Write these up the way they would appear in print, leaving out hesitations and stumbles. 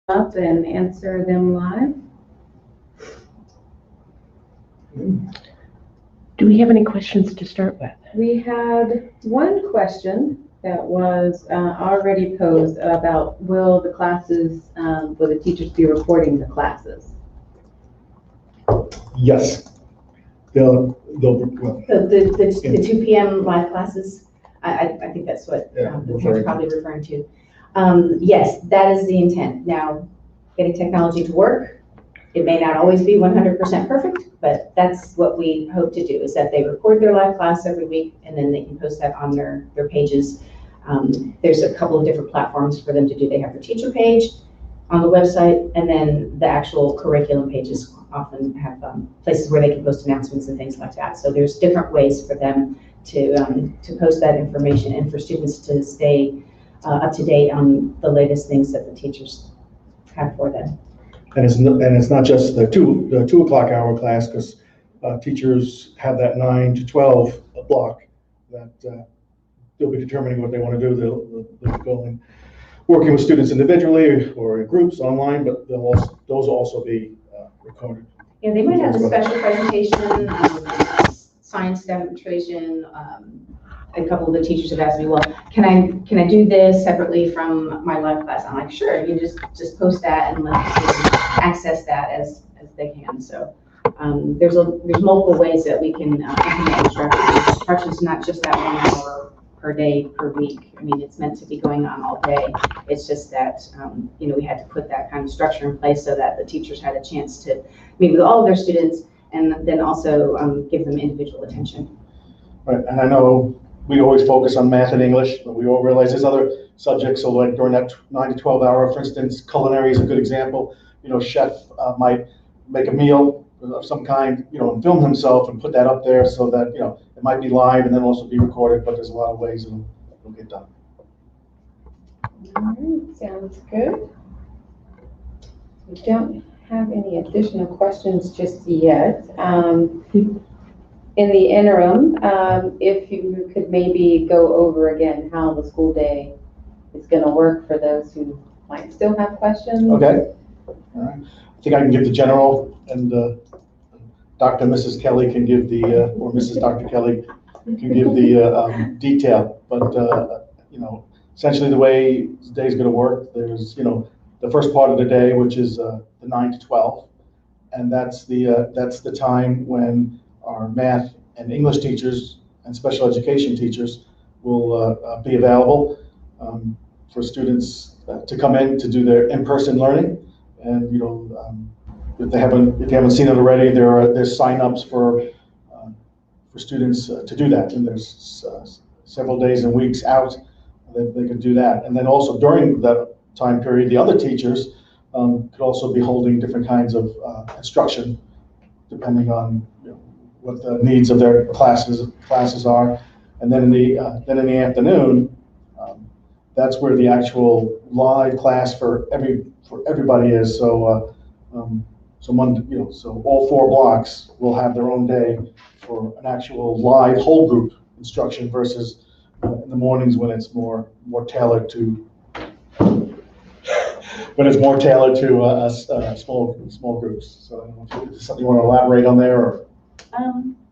Up and answer them live. Do we have any questions to start with? We had one question that was already posed about will the classes, will the teachers be recording the classes? Yes. Well, The 2 p.m. live classes, I think that's what the parent's probably referring to. Yes, that is the intent. Now, getting technology to work, it may not always be 100% perfect, but that's what we hope to do, is that they record their live class every week and then they can post that on their pages. There's a couple of different platforms for them to do. They have their teacher page on the website, and then the actual curriculum pages often have places where they can post announcements and things like that. So there's different ways for them to post that information and for students to stay up to date on the latest things that the teachers have for them. And it's not just the 2 o'clock hour class, because teachers have that 9 to 12 block that they'll be determining what they want to do. They'll go and working with students individually or in groups online, but those will also be recorded. Yeah, they might have a special presentation, science demonstration. A couple of the teachers have asked me, well, can I do this separately from my live class? I'm like, sure, you just post that and let the students access that as they can. So there's multiple ways that we can implement instruction. Instruction's not just that 1 hour per day per week. I mean, it's meant to be going on all day. It's just that we had to put that kind of structure in place so that the teachers had a chance to meet with all of their students and then also give them individual attention. Right, and I know we always focus on math and English, but we all realize there's other subjects. So like during that 9 to 12 hour, for instance, culinary is a good example. Chef might make a meal of some kind, and film himself and put that up there so that, it might be live and then also be recorded, but there's a lot of ways it'll get done. All right, sounds good. We don't have any additional questions just yet. In the interim, if you could maybe go over again how the school day is going to work for those who might still have questions. Okay. All right. I think I can give the general, and Dr. and Mrs. Kelly can give the, or Mrs. Dr. Kelly can give the detail. But, essentially the way the day is going to work, there's, the first part of the day, which is the 9 to 12. And that's the time when our math and English teachers and special education teachers will be available for students to come in to do their in-person learning. And if you haven't seen it already, there's sign-ups for students to do that, and there's several days and weeks out that they could do that. And then also during that time period, the other teachers could also be holding different kinds of instruction, depending on what the needs of their classes are. And then in the afternoon, that's where the actual live class for everybody is. So so all 4 blocks will have their own day for an actual live whole group instruction versus in the mornings when it's more tailored to small groups. So I don't know if there's something you want to elaborate on there, or.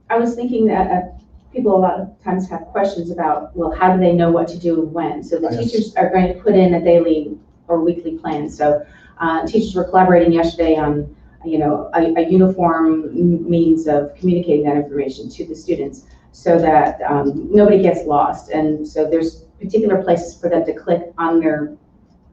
I was thinking that people a lot of times have questions about, well, how do they know what to do when? So the teachers are going to put in a daily or weekly plan. So teachers were collaborating yesterday on, a uniform means of communicating that information to the students so that nobody gets lost. And so there's particular places for them to click on their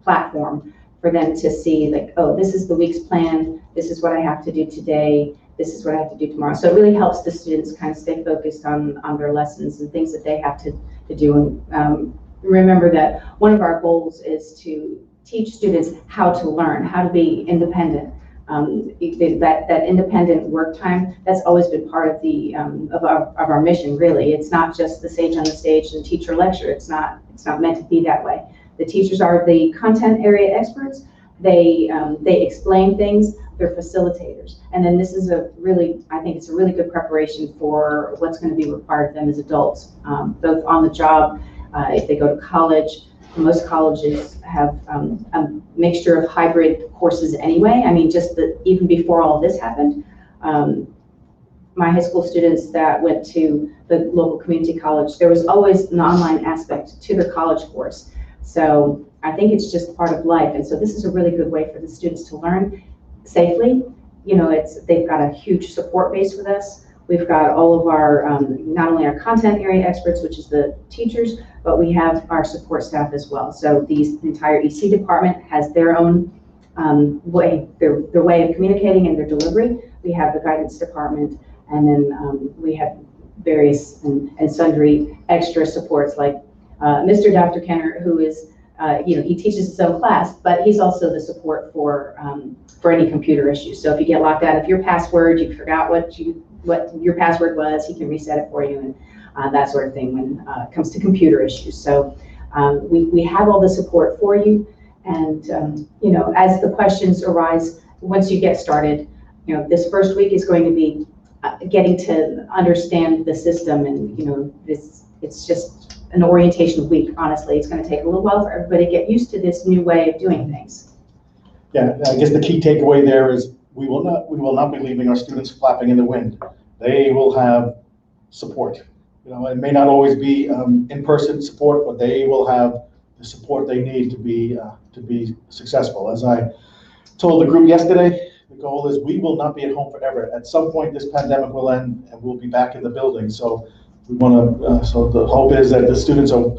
platform for them to see, like, oh, this is the week's plan. This is what I have to do today. This is what I have to do tomorrow. So it really helps the students kind of stay focused on their lessons and things that they have to do. And remember that one of our goals is to teach students how to learn, how to be independent. That independent work time, that's always been part of of our mission, really. It's not just the sage on the stage and teacher lecture. It's not meant to be that way. The teachers are the content area experts. They explain things. They're facilitators. And then this is I think it's a really good preparation for what's going to be required of them as adults, both on the job, if they go to college. Most colleges have a mixture of hybrid courses anyway. I mean, even before all this happened, my high school students that went to the local community college, there was always an online aspect to their college course. So I think it's just part of life. And so this is a really good way for the students to learn safely. They've got a huge support base with us. We've got all of our, not only our content area experts, which is the teachers, but we have our support staff as well. So the entire EC department has their own way, their way of communicating and their delivery. We have the guidance department, and then we have various and sundry extra supports, like Mr. Dr. Kenner, who is, he teaches his own class, but he's also the support for any computer issues. So if you get locked out of your password, you forgot what your password was, he can reset it for you, and that sort of thing when it comes to computer issues. So we have all the support for you, and as the questions arise, once you get started, this first week is going to be getting to understand the system, and it's just an orientation week. Honestly, it's going to take a little while for everybody to get used to this new way of doing things. Yeah, I guess the key takeaway there is we will not be leaving our students flapping in the wind. They will have support. It may not always be in-person support, but they will have the support they need to be successful. As I told the group yesterday, the goal is we will not be at home forever. At some point, this pandemic will end, and we'll be back in the building. So we want to. So the hope is that the students are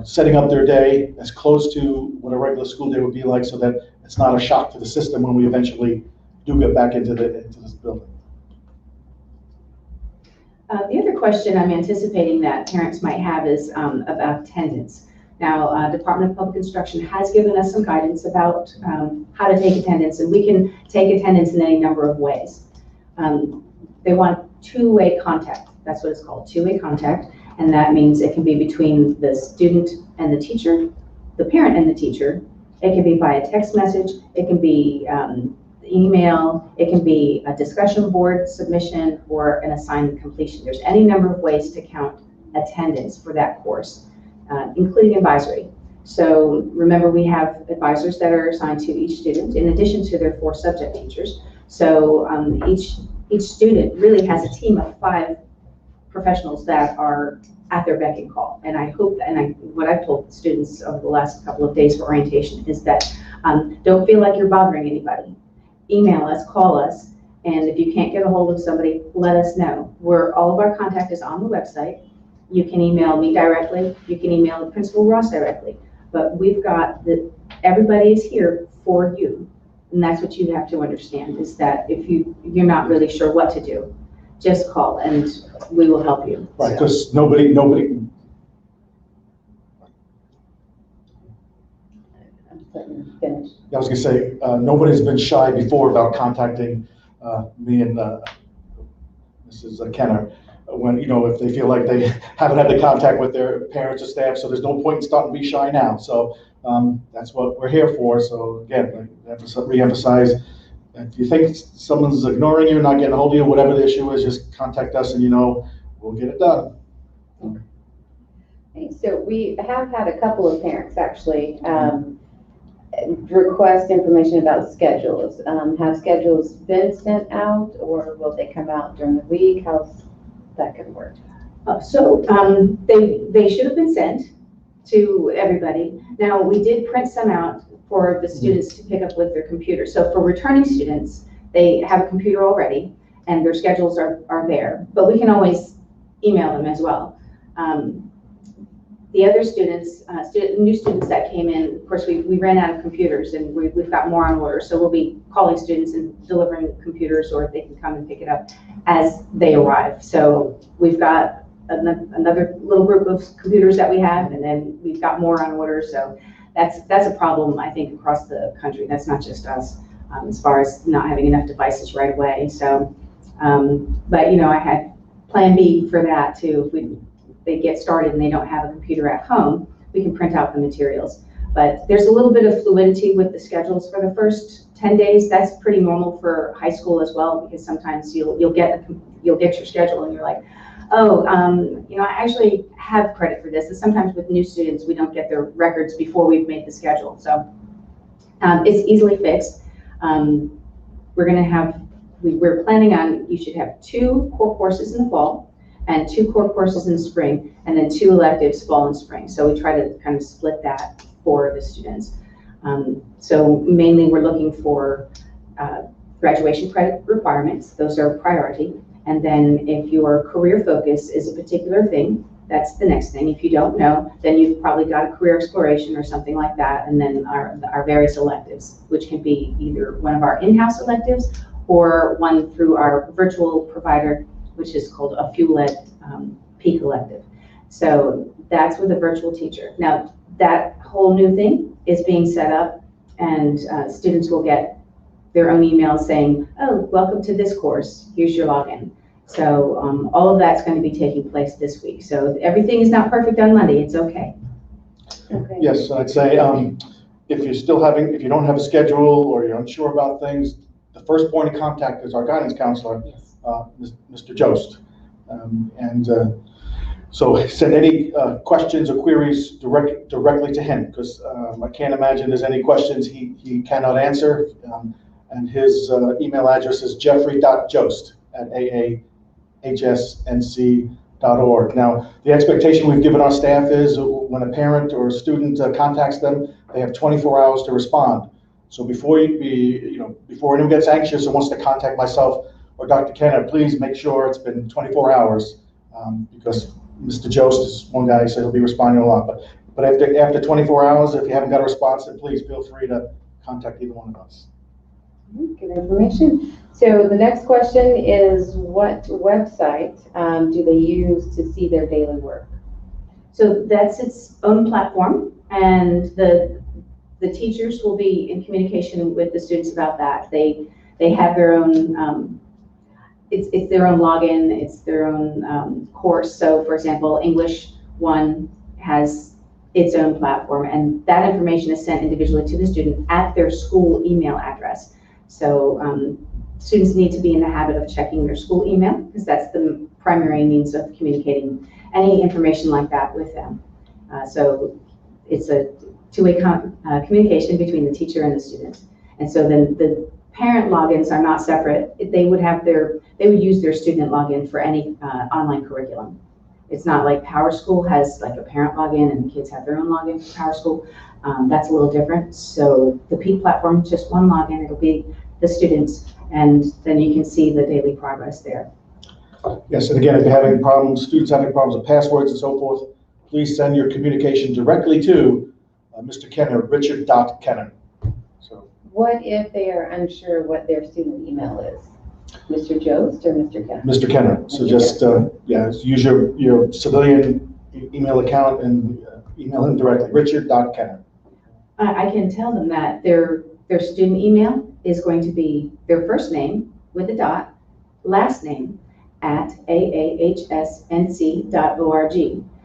setting up their day as close to what a regular school day would be like, so that it's not a shock to the system when we eventually do get back into this building. The other question I'm anticipating that parents might have is about attendance. Now, Department of Public Instruction has given us some guidance about how to take attendance, and we can take attendance in any number of ways. They want two-way contact. That's what it's called, two-way contact. And that means it can be between the student and the teacher, the parent and the teacher. It can be via text message. It can be email. It can be a discussion board submission or an assignment completion. There's any number of ways to count attendance for that course, including advisory. So remember, we have advisors that are assigned to each student in addition to their 4 subject teachers. So each student really has a team of 5 professionals that are at their beck and call. And I hope, what I've told students over the last couple of days for orientation is that don't feel like you're bothering anybody. Email us, call us, and if you can't get a hold of somebody, let us know. All of our contact is on the website. You can email me directly. You can email Principal Ross directly. But we've got everybody is here for you. And that's what you have to understand, is that if you're not really sure what to do, just call and we will help you. Right, because nobody. I'm letting you finish. I was gonna say, nobody's been shy before about contacting me and Mrs. Kenner when, if they feel like they haven't had the contact with their parents or staff, so there's no point in starting to be shy now. So that's what we're here for. So again, re-emphasize, if you think someone's ignoring you, not getting a hold of you, whatever the issue is, just contact us and we'll get it done. Okay, so we have had a couple of parents actually request information about schedules. Have schedules been sent out, or will they come out during the week? How's that going to work? So they should have been sent to everybody. Now, we did print some out for the students to pick up with their computer. So for returning students, they have a computer already and their schedules are there, but we can always email them as well. The other students, new students that came in, of course, we ran out of computers and we've got more on order. So we'll be calling students and delivering computers, or they can come and pick it up as they arrive. So we've got another little group of computers that we have, and then we've got more on order. So that's a problem, I think, across the country. That's not just us, as far as not having enough devices right away. So, but I had plan B for that too. If they get started and they don't have a computer at home, we can print out the materials. But there's a little bit of fluidity with the schedules for the first 10 days. That's pretty normal for high school as well, because sometimes you'll get your schedule and you're like, oh, I actually have credit for this. And sometimes with new students, we don't get their records before we've made the schedule. So it's easily fixed. We're planning on, you should have 2 core courses in the fall and 2 core courses in the spring, and then 2 electives fall and spring. So we try to kind of split that for the students. So mainly we're looking for graduation credit requirements. Those are a priority. And then if your career focus is a particular thing, that's the next thing. If you don't know, then you've probably got a career exploration or something like that. And then our various electives, which can be either one of our in-house electives or one through our virtual provider, which is called a FUEL-led PEAK elective. So that's with a virtual teacher. Now, that whole new thing is being set up, and students will get their own emails saying, oh, welcome to this course, here's your login. So all of that's going to be taking place this week. So if everything is not perfect on Monday, it's okay. Okay. Yes, I'd say if you don't have a schedule or you're unsure about things, the first point of contact is our guidance counselor, Mr. Jost. So send any questions or queries directly to him, because I can't imagine there's any questions he cannot answer. And his email address is jeffrey.jost@aahsnc.org. Now, the expectation we've given our staff is when a parent or a student contacts them, they have 24 hours to respond. So before anyone gets anxious and wants to contact myself or Dr. Kenner, please make sure it's been 24 hours, because Mr. Jost is one guy, so he'll be responding a lot. But after 24 hours, if you haven't got a response, then please feel free to contact either one of us. Good information. So the next question is, what website do they use to see their daily work? So that's its own platform, and the teachers will be in communication with the students about that. They have their own it's their own login, it's their own course. So for example, English 1 has its own platform, and that information is sent individually to the student at their school email address. So students need to be in the habit of checking their school email, because that's the primary means of communicating any information like that with them. So it's a two-way communication between the teacher and the student. And so then the parent logins are not separate. They would use their student login for any online curriculum. It's not like PowerSchool has like a parent login and the kids have their own login for PowerSchool. That's a little different. So the Peak platform is just one login. It'll be the students, and then you can see the daily progress there. Yes, and again, if you're having problems, students having problems with passwords and so forth, please send your communication directly to Mr. Kenner, Richard.Kenner. So, What if they are unsure what their student email is? Mr. Jost or Mr. Kenner? Mr. Kenner. So just, use your civilian email account and email him directly, Richard.Kenner. I can tell them that their student email is going to be their first name with a dot, last name at aahsnc.org.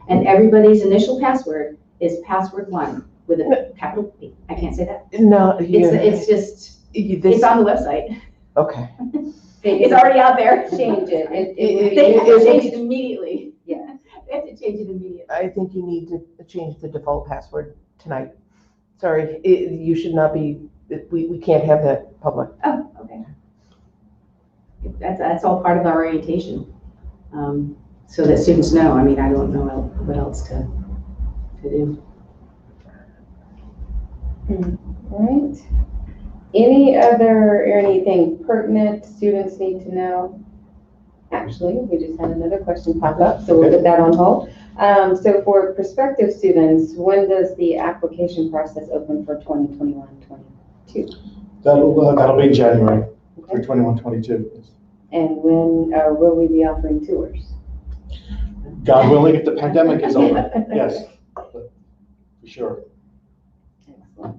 And everybody's initial password is password1 with a capital P. I can't say that. No, It's just, it's on the website. Okay. It's already out there. Change it. They have to change it immediately. Yeah. They have to change it immediately. I think you need to change the default password tonight. Sorry, you should not be, we can't have that public. Oh, okay. That's all part of our orientation. So that students know. I mean, I don't know what else to do. All right. Anything pertinent students need to know? Actually, we just had another question pop up, so we'll put that on hold. So for prospective students, when does the application process open for 2021-22? That'll be in January for Okay. 21-22. And when will we be offering tours? God willing, if the pandemic is over, yes, for sure. Excellent.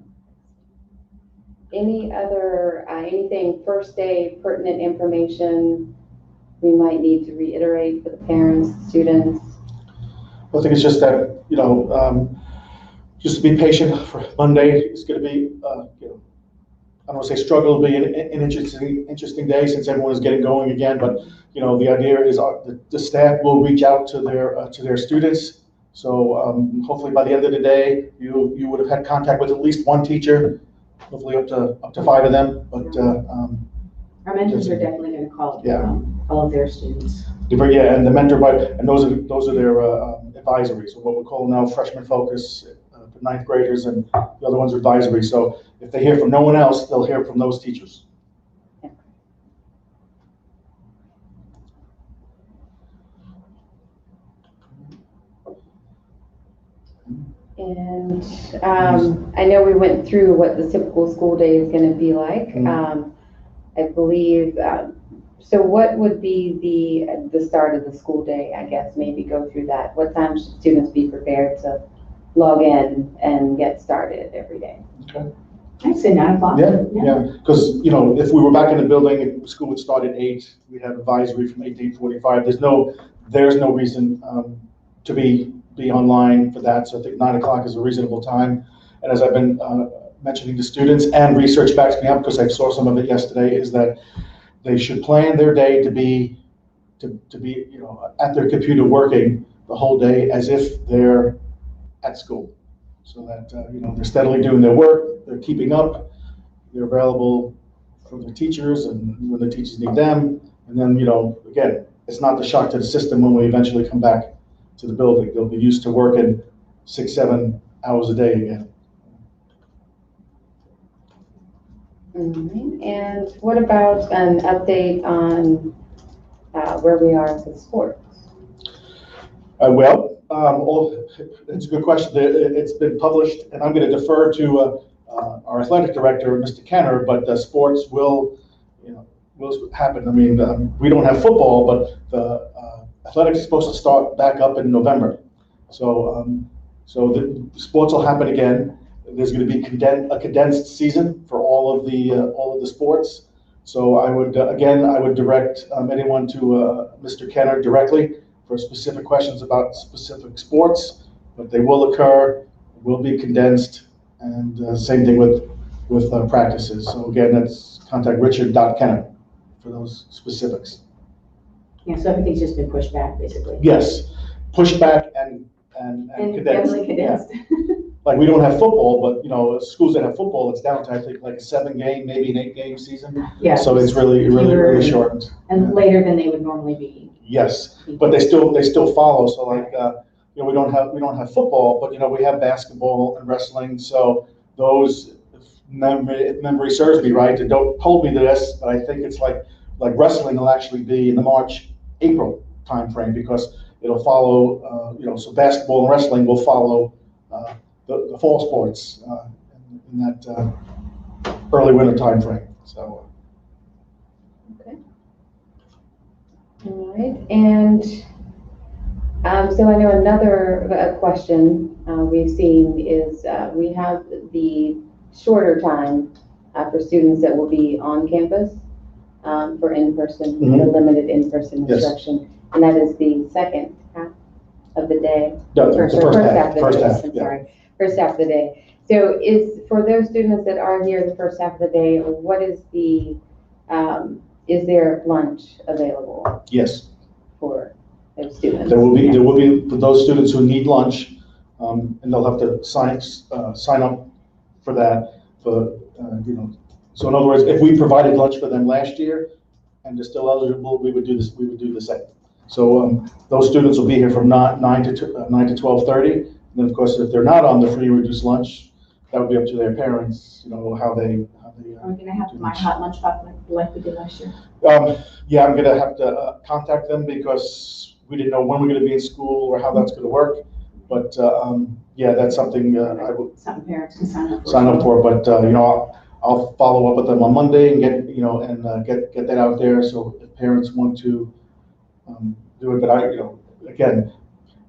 Any other, anything first day pertinent information we might need to reiterate for the parents, students? I think it's just that, just to be patient for Monday. It's going to be, I don't want to say struggle, it'll be an interesting day since everyone is getting going again. But, the idea is the staff will reach out to their students. So hopefully by the end of the day, you would have had contact with at least one teacher, hopefully up to 5 of them. But our mentors are definitely going to call all of their students. Yeah, and the mentor, and those are their advisories, or what we call now freshman focus for 9th graders, and the other ones are advisory. So if they hear from no one else, they'll hear from those teachers. And I know we went through what the typical school day is going to be like. I believe, so what would be the start of the school day, I guess, maybe go through that. What time should students be prepared to log in and get started every day? Okay. I'd say 9 o'clock. Yeah, because, if we were back in the building, school would start at 8, we'd have advisory from 8 to 8:45. There's no reason to be online for that, so I think 9 o'clock is a reasonable time. And as I've been mentioning to students, and research backs me up because I saw some of it yesterday, is that they should plan their day to be at their computer working the whole day as if they're at school, so that they're steadily doing their work, they're keeping up, they're available for their teachers and when the teachers need them. And then again, it's not the shock to the system when we eventually come back to the building. They'll be used to working 6-7 hours a day again. And what about an update on where we are with sports? It's a good question. It's been published, and I'm going to defer to our athletic director, Mr. Kenner, but the sports will happen. I mean, we don't have football, but the athletics is supposed to start back up in November. So the sports will happen again. There's going to be a condensed season for all of the sports. So I would, again, I would direct anyone to Mr. Kenner directly for specific questions about specific sports, but they will occur, will be condensed, and same thing with practices. So again, that's contact richard.kenner for those specifics. Yeah, so everything's just been pushed back, basically. Yes, pushback and condensed. Definitely condensed. Yeah. Like we don't have football, but you know, schools that have football, it's down to I think like a 7-game, maybe an 8-game season. Yeah. So it's really shortened. And later than they would normally be. Yes, but they still follow. So like you know, we don't have football, but you know, we have basketball and wrestling. So those, if memory serves me right, and don't hold me to this, but I think it's like wrestling will actually be in the March-April timeframe because it'll follow. You know, so basketball and wrestling will follow the fall sports in that early winter timeframe. So. Okay. All right, and so I know another question we've seen is we have the shorter time for students that will be on campus for in-person, the limited in-person instruction, and that is the second half of the day. No, the first half. First half of the day. So is, for those students that are here the first half of the day, what is the, is there lunch available? Yes. For those students? There will be for those students who need lunch, and they'll have to sign up for that. You know, so in other words, if we provided lunch for them last year and they're still eligible, we would do this. We would do the same. So those students will be here from 9 to 12:30. And then of course, if they're not on the free reduced lunch, that would be up to their parents. You know how they. Are we going to have my hot lunch box like we did last year? Yeah, I'm going to have to contact them because we didn't know when we're going to be in school or how that's going to work. But yeah, that's something I will. Something parents can sign up for. But you know, I'll follow up with them on Monday and get that out there. So if parents want to do it, but you know, again,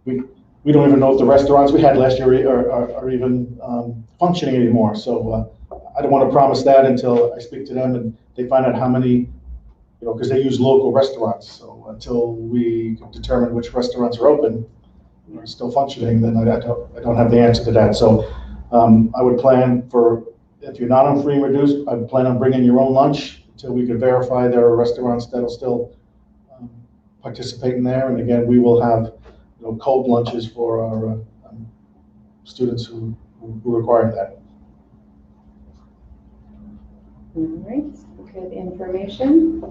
we don't even know if the restaurants we had last year are even functioning anymore. So I don't want to promise that until I speak to them and they find out how many, you know, because they use local restaurants. So until we can determine which restaurants are open, are still functioning, then I don't have the answer to that. So I would plan for, if you're not on free and reduced, I'd plan on bringing your own lunch until we can verify there are restaurants that'll still participate in there. And again, we will have, you know, cold lunches for our students who require that. All right, good information.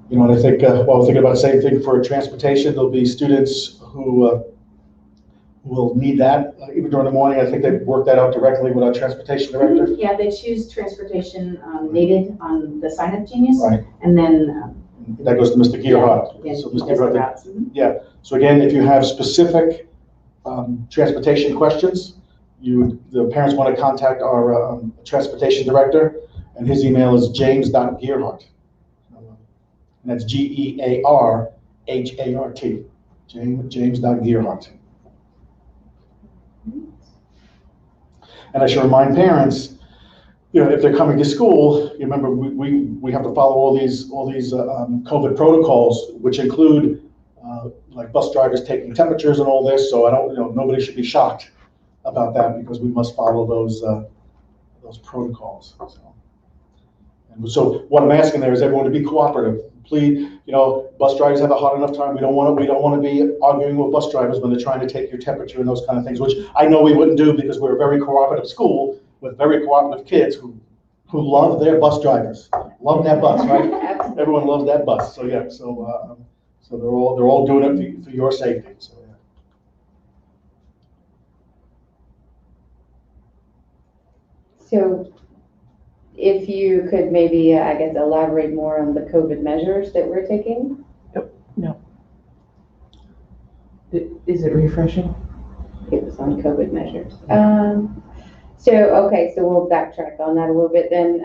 You know, and I think, well, we're thinking about the same thing for transportation. There'll be students who will need that even during the morning. I think they've worked that out directly with our transportation director. Yeah, they choose transportation needed on the Sign Up Genius. Right. And then that goes to Mr. Gearhart. Yeah, So Mr. Gearhart, yeah. So again, if you have specific transportation questions, the parents want to contact our transportation director, and his email is james.gearhart. And that's Gearhart, James.Gearhart. And I should remind parents, you know, if they're coming to school, you remember we have to follow all these COVID protocols, which include like bus drivers taking temperatures and all this. So I don't, you know, nobody should be shocked about that because we must follow those protocols. So what I'm asking there is everyone to be cooperative. Please, you know, bus drivers have a hard enough time. We don't want to be arguing with bus drivers when they're trying to take your temperature and those kind of things, which I know we wouldn't do because we're a very cooperative school with very cooperative kids who love their bus drivers. Love that bus, right? Everyone loves that bus. So yeah, so they're all doing it for your safety. So yeah. So if you could maybe, I guess, elaborate more on the COVID measures that we're taking? No. Is it refreshing? It was on COVID measures. Okay, so we'll backtrack on that a little bit then.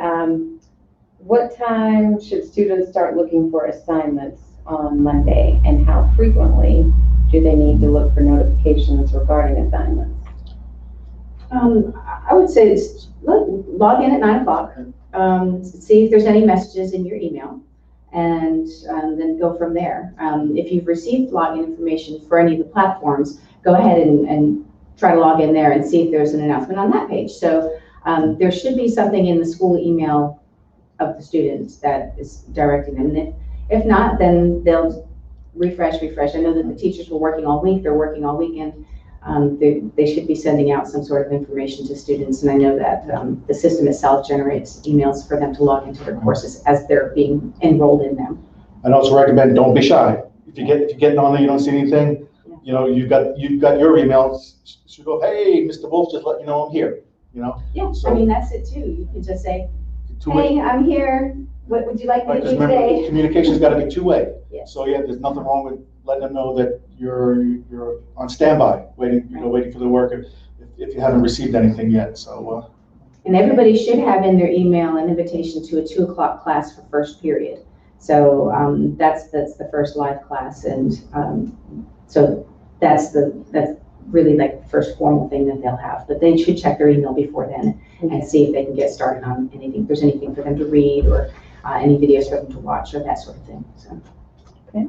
What time should students start looking for assignments on Monday, and how frequently do they need to look for notifications regarding assignments? I would say log in at 9 o'clock. see if there's any messages in your email, and then go from there. If you've received login information for any of the platforms, go ahead and try to log in there and see if there's an announcement on that page. So there should be something in the school email of the students that is directing them. And if not, then they'll refresh. I know that the teachers were working all week, they're working all weekend. They should be sending out some sort of information to students, and I know that the system itself generates emails for them to log into their courses as they're being enrolled in them. I'd also recommend, don't be shy. If you get on there, you don't see anything, you know, you've got your emails, so go, hey, Mr. Wolf, just let you know I'm here, you know? Yeah, So, I mean, that's it too. You can just say, two-way. hey, I'm here. What would you like me Right, to 'cause do remember, today? communication's gotta be two-way. Yes. So yeah, there's nothing wrong with letting them know that you're on standby, waiting for the work if you haven't received anything yet, so. And everybody should have in their email an invitation to a 2 o'clock class for first period. So that's the first live class, and so that's really like the first formal thing that they'll have. But they should check their email before then and see if they can get started on anything. If there's anything for them to read, or any videos for them to watch, or that sort of thing. So. Okay.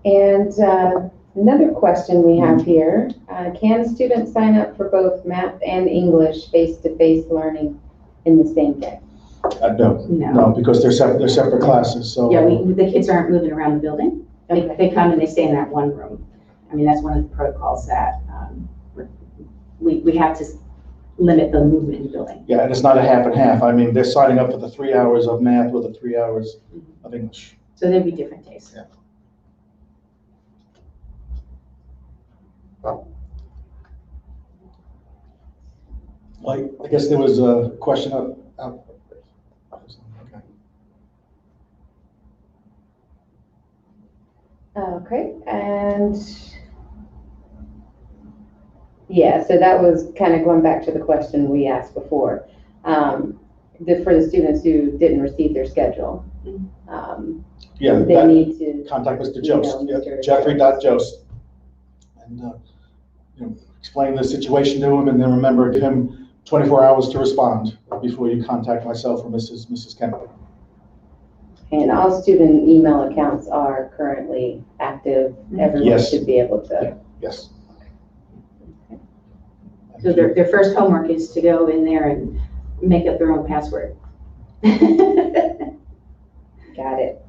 And another question we have here, can students sign up for both math and English face-to-face learning in the same day? No, because they're separate classes, so. Yeah, the kids aren't moving around the building. They come and they stay in that one room. I mean, that's one of the protocols that we have to limit the movement in the building. Yeah, and it's not a half and half. I mean, they're signing up for the 3 hours of math or the 3 hours of English. So there'll be different days. Yeah. Like, I guess there was a question up. Okay, and yeah, so that was kind of going back to the question we asked before. For the students who didn't receive their schedule, Yeah, they need to contact Mr. Jost, email Mr. Jeffrey.Jost, and explain the situation to him, and then remember, give him 24 hours to respond before you contact myself or Mrs. Kennedy. And all student email accounts are currently active. Everyone Yes. should be able to. Yes. So their first homework is to go in there and make up their own password. Got it.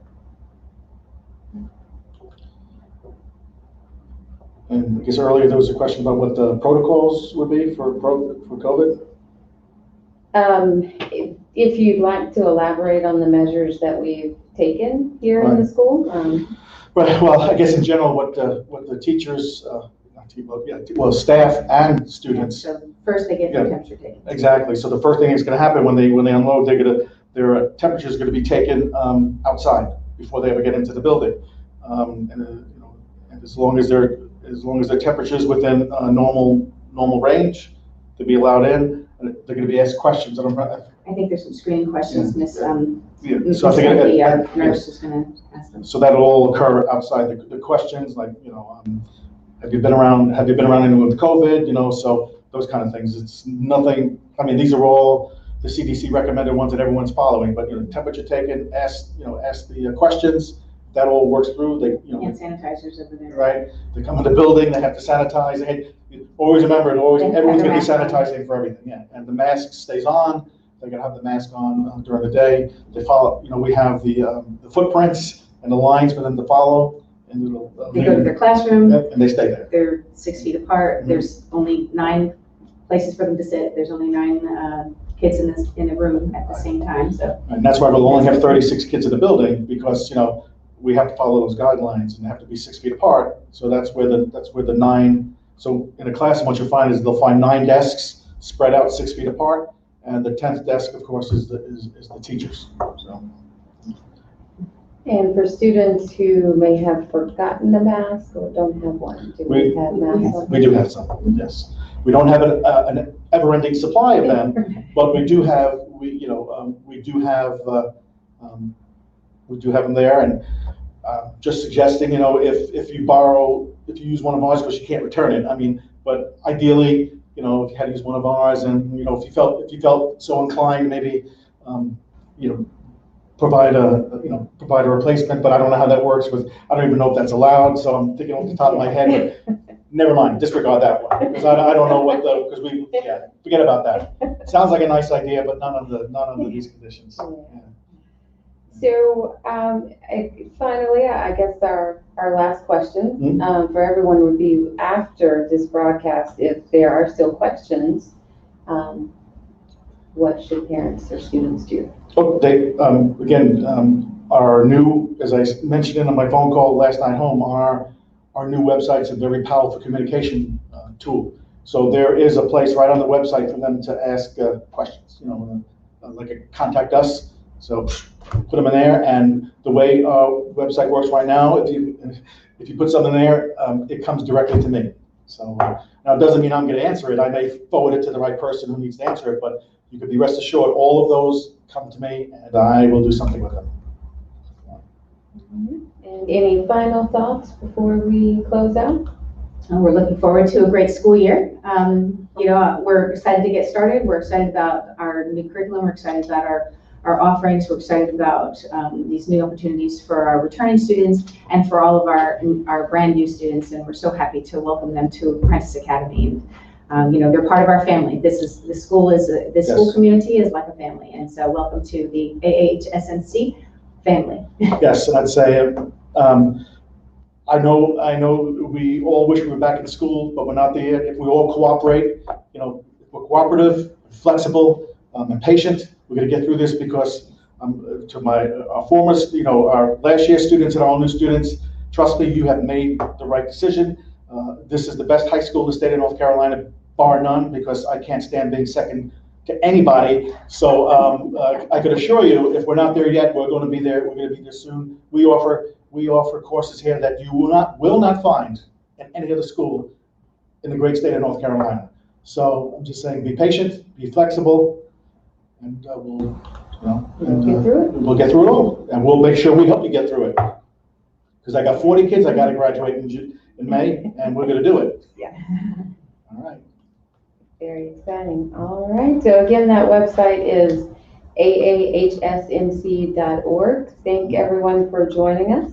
And I guess earlier there was a question about what the protocols would be for COVID. If you'd like to elaborate on the measures that we've taken here in the school. Well, I guess in general, what the teachers, staff and students. So first they get their temperature taken. Exactly. So the first thing that's going to happen when they unload, their temperature is going to be taken outside before they ever get into the building. And as long as their temperature is within normal range to be allowed in, they're going to be asked questions. I think there's some screening questions, Miss. So I Miss think Kennedy, our nurse is going to ask them. So that'll all occur outside the questions, like, have you been around anyone with COVID? So those kind of things. It's nothing. I mean, these are all the CDC recommended ones that everyone's following. But temperature taken, ask the questions. That all works through. Hand sanitizers over there. Right. They come in the building. They have to sanitize. Always remember, everyone's going to be sanitizing for everything. Yeah. And the mask stays on. They're going to have the mask on during the day. They follow. We have the footprints and the lines for them to follow. And they go to their classroom. Yep, and they stay there. They're 6 feet apart. Mm-hmm. There's only 9 places for them to sit. There's only 9 kids in the room at the same time. So. And that's why we'll only have 36 kids in the building, because we have to follow those guidelines and they have to be 6 feet apart. So that's where the 9. So in a class, what you'll find is they'll find 9 desks spread out 6 feet apart, and the 10th desk, of course, is the teachers. So. And for students who may have forgotten a mask or don't have one, do we have masks? We do have some, yes. We don't have an ever-ending supply of them, but we do have them there. And just suggesting, if you use one of ours, because you can't return it. I mean, but ideally, if you had to use one of ours, and if you felt so inclined, maybe you know, provide a replacement, but I don't know how that works with, I don't even know if that's allowed, so I'm thinking off the top of my head, but never mind, disregard that one, because I don't know what forget about that. Sounds like a nice idea, but not under these conditions. Yeah. So, finally, I guess our last question for everyone would be, after this broadcast, if there are still questions, what should parents or students do? Oh, they, again, our new, as I mentioned in my phone call last night home, our new website's a very powerful communication tool. So there is a place right on the website for them to ask questions, like a contact us. So put them in there, and the way our website works right now, if you put something there, it comes directly to me. So now it doesn't mean I'm going to answer it. I may forward it to the right person who needs to answer it, but you could be rest assured all of those come to me, and I will do something with them. And any final thoughts before we close out? We're looking forward to a great school year. We're excited to get started. We're excited about our new curriculum. We're excited about our offerings. We're excited about these new opportunities for our returning students and for all of our brand new students. And we're so happy to welcome them to Apprentice Academy. And they're part of our family. This school community is like a family. And so welcome to the AHSNC family. Yes, and I'd say, I know we all wish we were back in school, but we're not there. If we all cooperate, if we're cooperative, flexible, and patient, we're going to get through this, because to our former, our last year students and our all new students, trust me, you have made the right decision. This is the best high school in the state of North Carolina, bar none, because I can't stand being second to anybody. So I could assure you, if we're not there yet, we're going to be there. We're going to be there soon. We offer courses here that you will not find in any other school in the great state of North Carolina. So I'm just saying, be patient, be flexible, and we'll get through it all, and we'll make sure we help you get through it. Because I got 40 kids I got to graduate in May, and we're going to do it. Yeah. All right. Very exciting. All right. So again, that website is aahsnc.org. Thank everyone for joining us.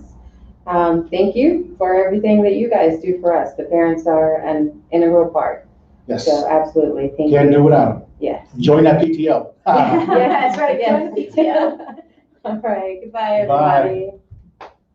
Thank you for everything that you guys do for us. The parents are an integral part. Yes. So absolutely. Thank you. Can't do without them. Yes. Join that PTO. Yeah, that's right. Join the PTO. All right. Goodbye, everybody. Bye.